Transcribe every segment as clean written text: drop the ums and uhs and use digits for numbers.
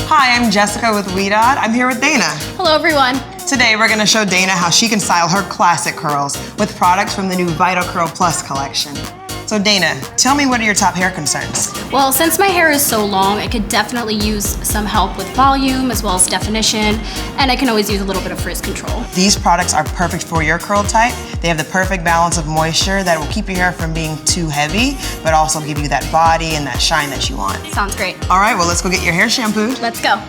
Hi, I'm Jessica with Ouidad. I'm here with Dana. Hello, everyone. Today, we're gonna show Dana how she can style her classic curls with products from the new VitalCurl Plus collection. So Dana, tell me, what are your top hair concerns? Well, since my hair is so long, it could definitely use some help with volume as well as definition, and I can always use a little bit of frizz control. These products are perfect for your curl type. They have the perfect balance of moisture that will keep your hair from being too heavy, but also give you that body and that shine that you want. Sounds great. All right, well, let's go get your hair shampooed. Let's go.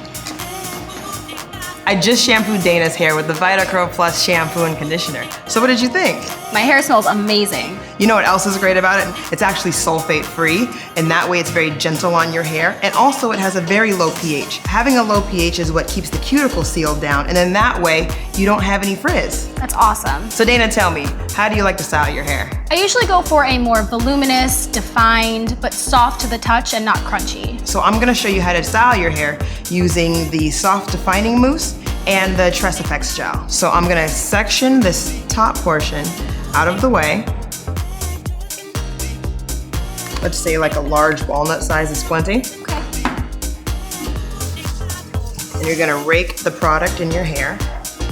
I just shampooed Dana's hair with the VitalCurl Plus shampoo and conditioner. So what did you think? My hair smells amazing. You know what else is great about it? It's actually sulfate free, and that way it's very gentle on your hair, and also it has a very low pH. Having a low pH is what keeps the cuticle sealed down, and then that way you don't have any frizz. That's awesome. So Dana, tell me, how do you like to style your hair? I usually go for a more voluminous, defined, but soft to the touch and not crunchy. So I'm gonna show you how to style your hair using the soft defining mousse and the Tress Effects gel. So I'm gonna section this top portion out of the way. Let's say like a large walnut size is plenty. Okay. And you're gonna rake the product in your hair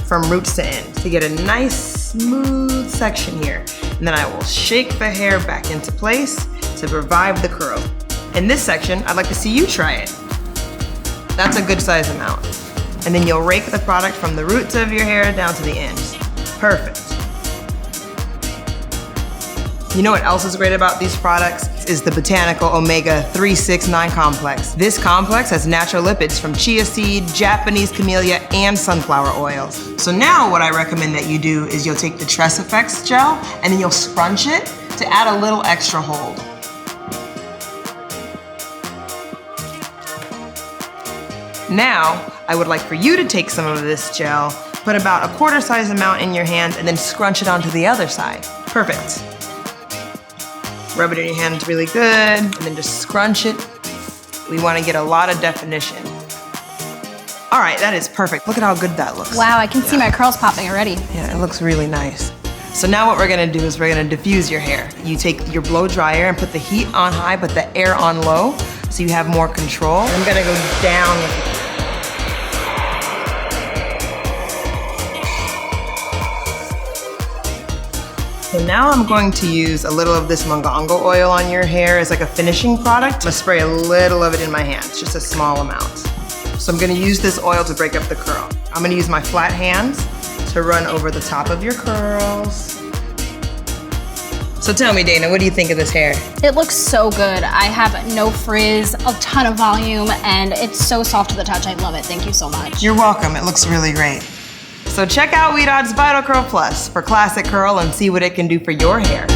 from roots to ends to get a nice smooth section here. And then I will shake the hair back into place to revive the curl. In this section, I'd like to see you try it. That's a good size amount. And then you'll rake the product from the roots of your hair down to the ends. Perfect. You know what else is great about these products? Is the Botanical Omega 369 complex. This complex has natural lipids from chia seed, Japanese camellia, and sunflower oils. So now what I recommend that you do is you'll take the Tress Effects gel and then you'll scrunch it to add a little extra hold. Now, I would like for you to take some of this gel, put about a quarter size amount in your hands, and then scrunch it onto the other side. Perfect. Rub it in your hands really good, and then just scrunch it. We want to get a lot of definition. All right, that is perfect. Look at how good that looks. Wow, I can see my curls popping already. Yeah, it looks really nice. So now what we're gonna do is we're gonna diffuse your hair. You take your blow dryer and put the heat on high, but the air on low, so you have more control. I'm gonna go down with it. So now I'm going to use a little of this mongongo oil on your hair as like a finishing product. I'm gonna spray a little of it in my hands, just a small amount. So I'm gonna use this oil to break up the curl. I'm gonna use my flat hands to run over the top of your curls. So tell me, Dana, what do you think of this hair? It looks so good. I have no frizz, a ton of volume, and it's so soft to the touch. I love it. Thank you so much. You're welcome. It looks really great. So check out Ouidad's VitalCurl Plus for classic curl and see what it can do for your hair.